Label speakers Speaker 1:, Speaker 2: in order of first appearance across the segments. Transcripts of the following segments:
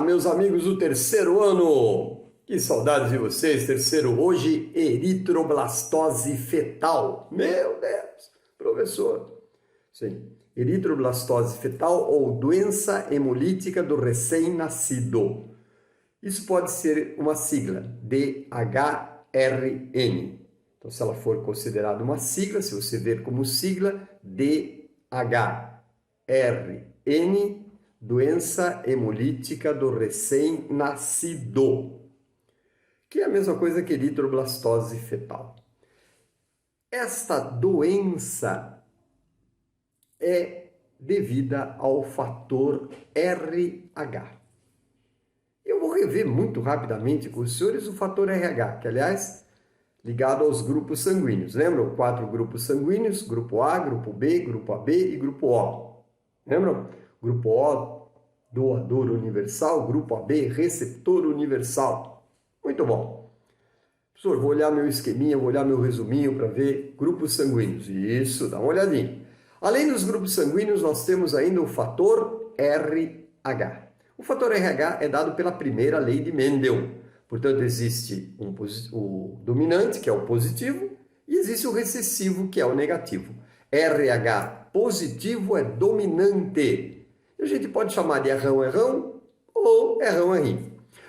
Speaker 1: Olá, meus amigos do terceiro ano! Que saudades de vocês, terceiro. Hoje, eritroblastose fetal. Meu Deus, professor. Sim, eritroblastose fetal ou doença hemolítica do recém-nascido. Isso pode ser uma sigla, DHRN. Então, se ela for considerada uma sigla, se você ver como sigla, DHRN, doença hemolítica do recém-nascido, que é a mesma coisa que eritroblastose fetal. Esta doença é devida ao fator RH. Eu vou rever muito rapidamente com os senhores o fator RH, que, aliás, ligado aos grupos sanguíneos. Lembram? 4 grupos sanguíneos, grupo A, grupo B, grupo AB e grupo O. Lembram? Grupo O, doador universal, grupo AB, receptor universal. Muito bom. Professor, vou olhar meu esqueminha, vou olhar meu resuminho para ver grupos sanguíneos. Isso, dá uma olhadinha. Além dos grupos sanguíneos, nós temos ainda o fator RH. O fator RH é dado pela primeira lei de Mendel. Portanto, existe o dominante, que é o positivo, e existe o recessivo, que é o negativo. RH positivo é dominante. A gente pode chamar de errão ou errão.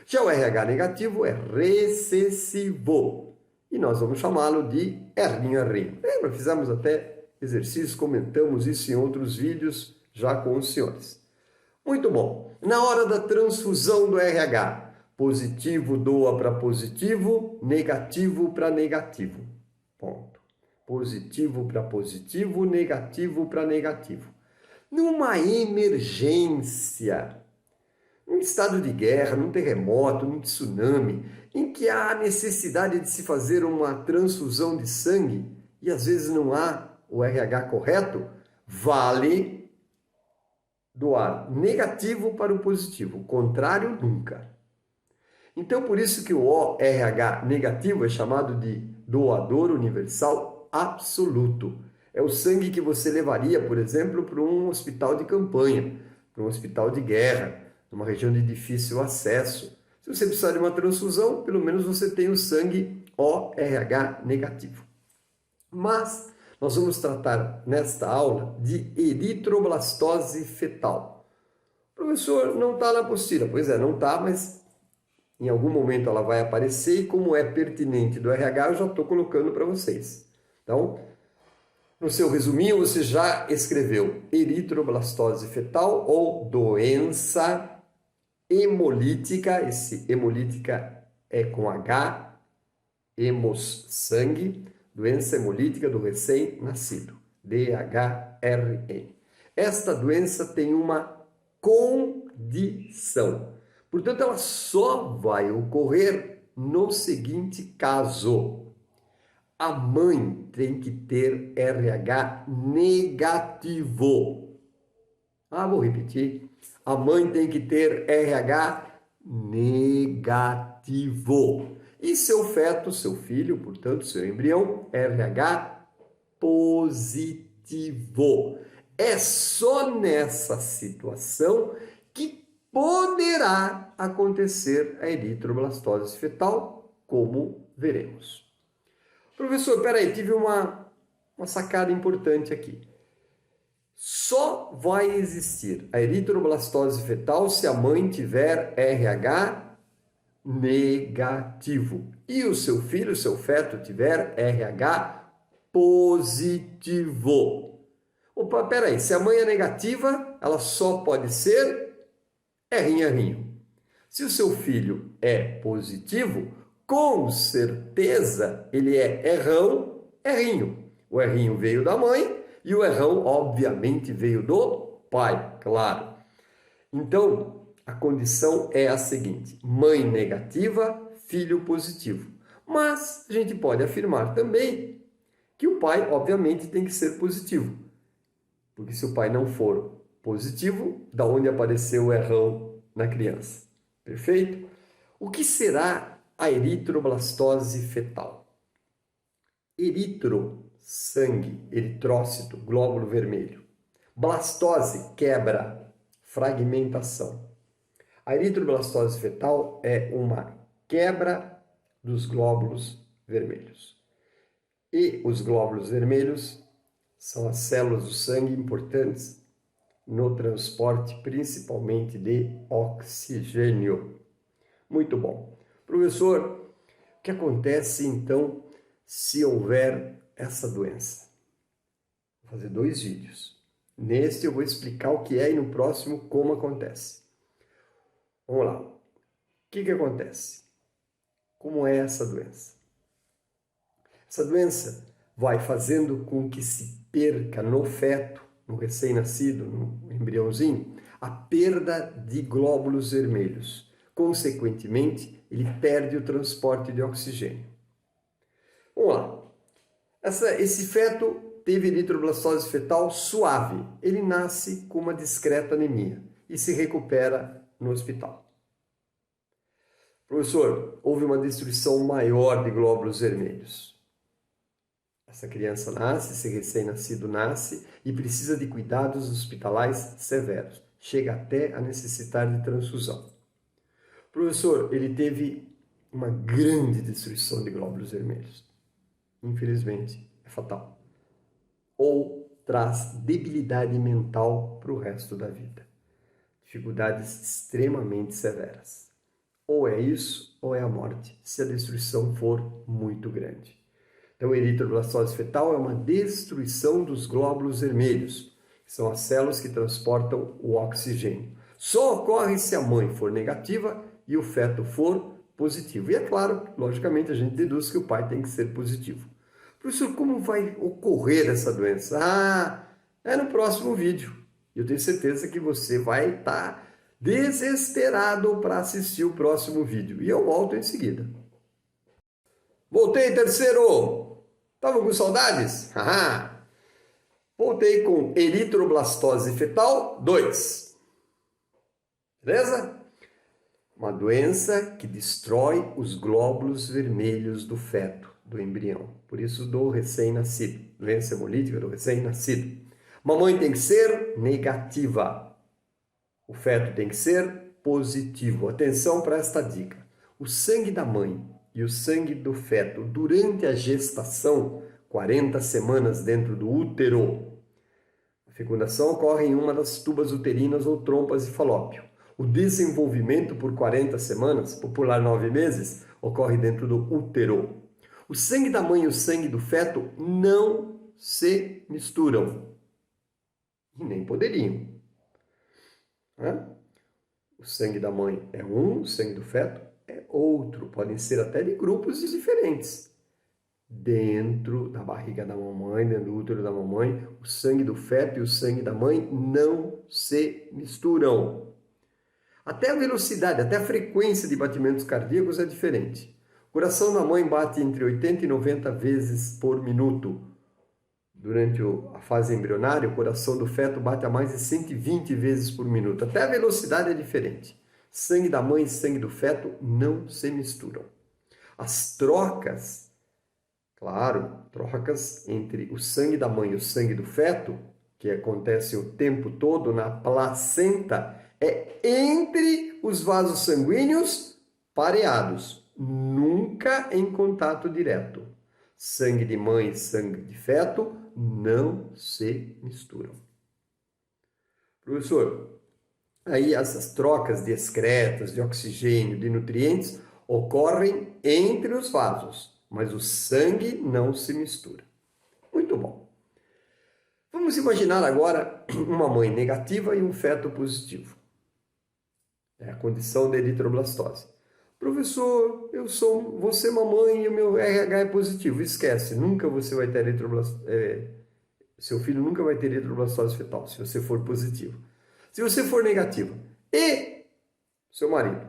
Speaker 1: Já o RH negativo é recessivo. E nós vamos chamá-lo de errinho. Lembra? Fizemos até exercícios, comentamos isso em outros vídeos já com os senhores. Muito bom. Na hora da transfusão do RH, positivo doa para positivo, negativo para negativo. Ponto. Positivo para positivo, negativo para negativo. Numa emergência, num estado de guerra, num terremoto, num tsunami, em que há necessidade de se fazer uma transfusão de sangue e às vezes não há o RH correto, vale doar negativo para o positivo, o contrário nunca. Então, por isso que o ORH negativo é chamado de doador universal absoluto. É o sangue que você levaria, por exemplo, para um hospital de campanha, para um hospital de guerra, numa região de difícil acesso. Se você precisar de uma transfusão, pelo menos você tem o sangue ORH negativo. Mas nós vamos tratar nesta aula de eritroblastose fetal. Professor, não está na apostila. Pois é, não está, mas em algum momento ela vai aparecer e como é pertinente do RH, eu já estou colocando para vocês. Então, no seu resuminho, você já escreveu eritroblastose fetal ou doença hemolítica. Esse hemolítica é com H, hemos, sangue, doença hemolítica do recém-nascido, DHRN. Esta doença tem uma condição. Portanto, ela só vai ocorrer no seguinte caso: a mãe tem que ter RH negativo. Vou repetir. A mãe tem que ter RH negativo. E seu feto, seu filho, portanto, seu embrião, RH positivo. É só nessa situação que poderá acontecer a eritroblastose fetal, como veremos. Professor, peraí, tive uma sacada importante aqui. Só vai existir a eritroblastose fetal se a mãe tiver RH negativo e o seu filho, o seu feto, tiver RH positivo. Opa, peraí, se a mãe é negativa, ela só pode ser errinho. Se o seu filho é positivo, com certeza ele é errinho. O errinho veio da mãe e o errão, obviamente, veio do pai, claro. Então, a condição é a seguinte: mãe negativa, filho positivo. Mas a gente pode afirmar também que o pai, obviamente, tem que ser positivo. Porque se o pai não for positivo, da onde apareceu o errão na criança? Perfeito? O que será a eritroblastose fetal? Eritro, sangue, eritrócito, glóbulo vermelho. Blastose, quebra, fragmentação. A eritroblastose fetal é uma quebra dos glóbulos vermelhos. E os glóbulos vermelhos são as células do sangue importantes no transporte, principalmente de oxigênio. Muito bom. Professor, o que acontece então se houver essa doença? Vou fazer 2 vídeos. Neste eu vou explicar o que é e no próximo como acontece. Vamos lá. O que acontece? Como é essa doença? Essa doença vai fazendo com que se perca no feto, no recém-nascido, no embriãozinho, a perda de glóbulos vermelhos. Consequentemente, ele perde o transporte de oxigênio. Vamos lá. Esse feto teve eritroblastose fetal suave. Ele nasce com uma discreta anemia e se recupera no hospital. Professor, houve uma destruição maior de glóbulos vermelhos. Essa criança nasce, esse recém-nascido nasce e precisa de cuidados hospitalares severos. Chega até a necessitar de transfusão. Professor, ele teve uma grande destruição de glóbulos vermelhos. Infelizmente, é fatal. Ou traz debilidade mental para o resto da vida. Dificuldades extremamente severas. Ou é isso, ou é a morte, se a destruição for muito grande. Então, a eritroblastose fetal é uma destruição dos glóbulos vermelhos, que são as células que transportam o oxigênio. Só ocorre se a mãe for negativa e o feto for positivo. E é claro, logicamente, a gente deduz que o pai tem que ser positivo. Professor, como vai ocorrer essa doença? É no próximo vídeo. Eu tenho certeza que você vai estar desesperado para assistir o próximo vídeo. E eu volto em seguida. Voltei, terceiro! Tava com saudades? Voltei com eritroblastose fetal 2. Beleza? Uma doença que destrói os glóbulos vermelhos do feto, do embrião. Por isso, do recém-nascido. Doença hemolítica do recém-nascido. Mamãe tem que ser negativa. O feto tem que ser positivo. Atenção para esta dica. O sangue da mãe e o sangue do feto durante a gestação, 40 semanas dentro do útero. A fecundação ocorre em uma das tubas uterinas ou trompas de falópio. O desenvolvimento por 40 semanas, popular 9 meses, ocorre dentro do útero. O sangue da mãe e o sangue do feto não se misturam. E nem poderiam. O sangue da mãe é um, o sangue do feto é outro. Podem ser até de grupos diferentes. Dentro da barriga da mamãe, dentro do útero da mamãe, o sangue do feto e o sangue da mãe não se misturam. Até a velocidade, até a frequência de batimentos cardíacos é diferente. O coração da mãe bate entre 80 e 90 vezes por minuto. Durante a fase embrionária, o coração do feto bate a mais de 120 vezes por minuto. Até a velocidade é diferente. Sangue da mãe e sangue do feto não se misturam. As trocas, claro, trocas entre o sangue da mãe e o sangue do feto, que acontece o tempo todo na placenta, é entre os vasos sanguíneos pareados, nunca em contato direto. Sangue de mãe e sangue de feto não se misturam. Professor, aí essas trocas de excretas, de oxigênio, de nutrientes ocorrem entre os vasos, mas o sangue não se mistura. Muito bom. Vamos imaginar agora uma mãe negativa e um feto positivo. É a condição da eritroblastose. Professor, você mamãe e o meu RH é positivo. Esquece, nunca você vai ter seu filho nunca vai ter eritroblastose fetal, se você for positivo. Se você for negativo e seu marido,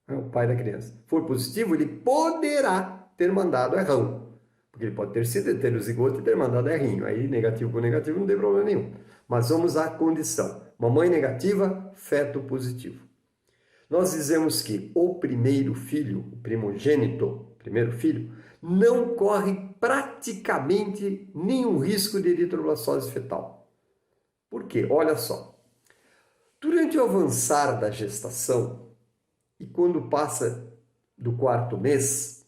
Speaker 1: o pai da criança, for positivo, ele poderá ter mandado errão. Porque ele pode ter sido heterozigoto e ter mandado errinho. Aí, negativo com negativo, não tem problema nenhum. Mas vamos à condição. Mamãe negativa, feto positivo. Nós dizemos que o primeiro filho, o primogênito, primeiro filho, não corre praticamente nenhum risco de eritroblastose fetal. Por quê? Olha só. Durante o avançar da gestação, e quando passa do 4º mês,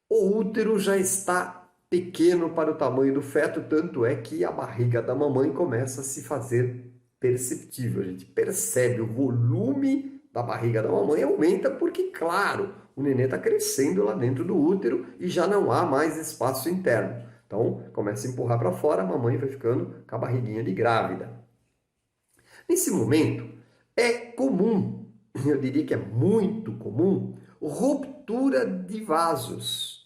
Speaker 1: o útero já está pequeno para o tamanho do feto, tanto é que a barriga da mamãe começa a se fazer perceptível. A gente percebe o volume da barriga da mamãe aumenta porque, claro, o nenê está crescendo lá dentro do útero e já não há mais espaço interno. Então, começa a empurrar para fora, a mamãe vai ficando com a barriguinha de grávida. Nesse momento, é comum, eu diria que é muito comum, ruptura de vasos.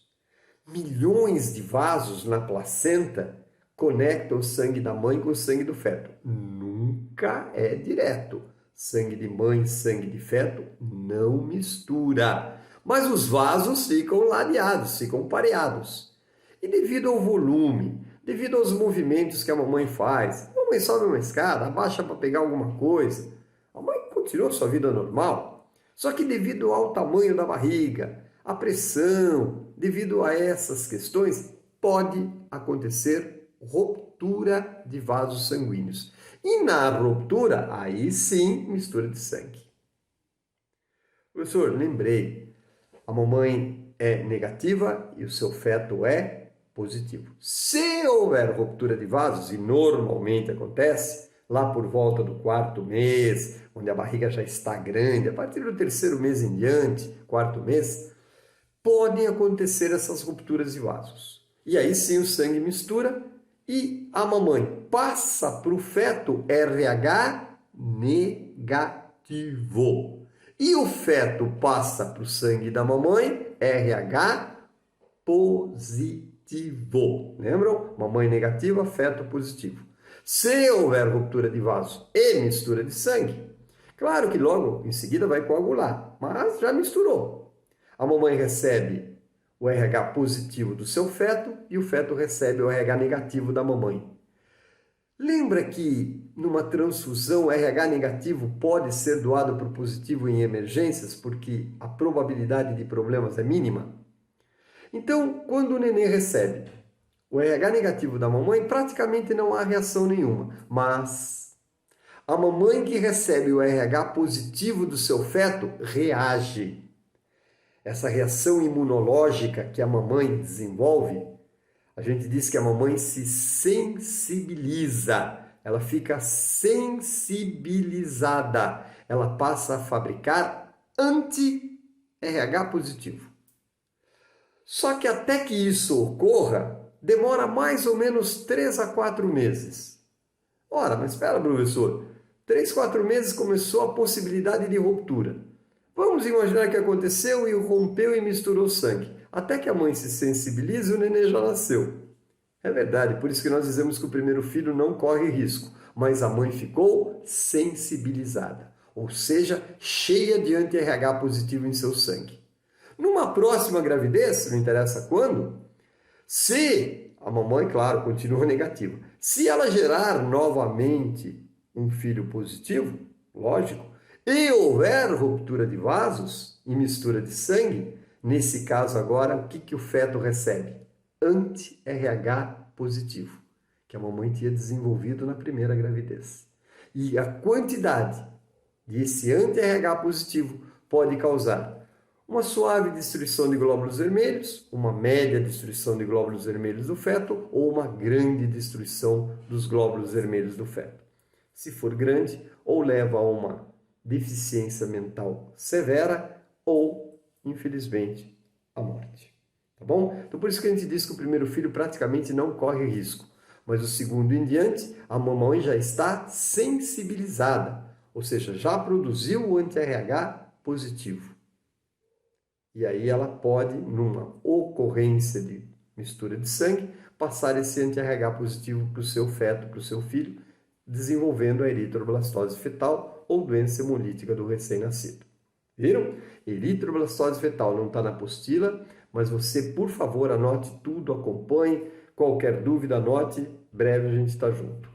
Speaker 1: Milhões de vasos na placenta conectam o sangue da mãe com o sangue do feto. Nunca é direto. Sangue de mãe e sangue de feto não mistura. Mas os vasos ficam ladeados, ficam pareados. E devido ao volume, devido aos movimentos que a mamãe faz, a mamãe sobe uma escada, abaixa para pegar alguma coisa, a mãe continua sua vida normal. Só que devido ao tamanho da barriga, a pressão, devido a essas questões, pode acontecer ruptura de vasos sanguíneos. E na ruptura, aí sim, mistura de sangue. Professor, lembrei, a mamãe é negativa e o seu feto é positivo. Se houver ruptura de vasos, e normalmente acontece, lá por volta do 4º mês, onde a barriga já está grande, a partir do 3º mês em diante, 4º mês, podem acontecer essas rupturas de vasos. E aí sim o sangue mistura e a mamãe passa para o feto RH negativo. E o feto passa para o sangue da mamãe RH positivo. Lembram? Mamãe negativa, feto positivo. Se houver ruptura de vaso e mistura de sangue, claro que logo em seguida vai coagular, mas já misturou. A mamãe recebe o RH positivo do seu feto e o feto recebe o RH negativo da mamãe. Lembra que numa transfusão o RH negativo pode ser doado por positivo em emergências porque a probabilidade de problemas é mínima? Então, quando o neném recebe o RH negativo da mamãe, praticamente não há reação nenhuma, mas a mamãe que recebe o RH positivo do seu feto reage. Essa reação imunológica que a mamãe desenvolve, a gente diz que a mamãe se sensibiliza, ela fica sensibilizada, ela passa a fabricar anti-RH positivo. Só que até que isso ocorra, demora mais ou menos 3 a 4 meses. Ora, mas espera, professor, 3, 4 meses começou a possibilidade de ruptura. Vamos imaginar que aconteceu e rompeu e misturou sangue. Até que a mãe se sensibiliza e o neném já nasceu. É verdade, por isso que nós dizemos que o primeiro filho não corre risco, mas a mãe ficou sensibilizada, ou seja, cheia de anti-RH positivo em seu sangue. Numa próxima gravidez, não interessa quando, se a mamãe, claro, continua negativa, se ela gerar novamente um filho positivo, lógico, e houver ruptura de vasos e mistura de sangue, nesse caso agora, o que o feto recebe? Anti-RH positivo, que a mamãe tinha desenvolvido na primeira gravidez. E a quantidade desse anti-RH positivo pode causar uma suave destruição de glóbulos vermelhos, uma média destruição de glóbulos vermelhos do feto ou uma grande destruição dos glóbulos vermelhos do feto. Se for grande, ou leva a uma deficiência mental severa ou, infelizmente, a morte. Tá bom? Então por isso que a gente diz que o primeiro filho praticamente não corre risco, mas o segundo em diante, a mamãe já está sensibilizada, ou seja, já produziu o anti-RH positivo. E aí ela pode, numa ocorrência de mistura de sangue, passar esse anti-RH positivo para o seu feto, para o seu filho, desenvolvendo a eritroblastose fetal ou doença hemolítica do recém-nascido. Viram? Eritroblastose fetal não está na apostila, mas você, por favor, anote tudo, acompanhe. Qualquer dúvida, anote. Breve a gente está junto.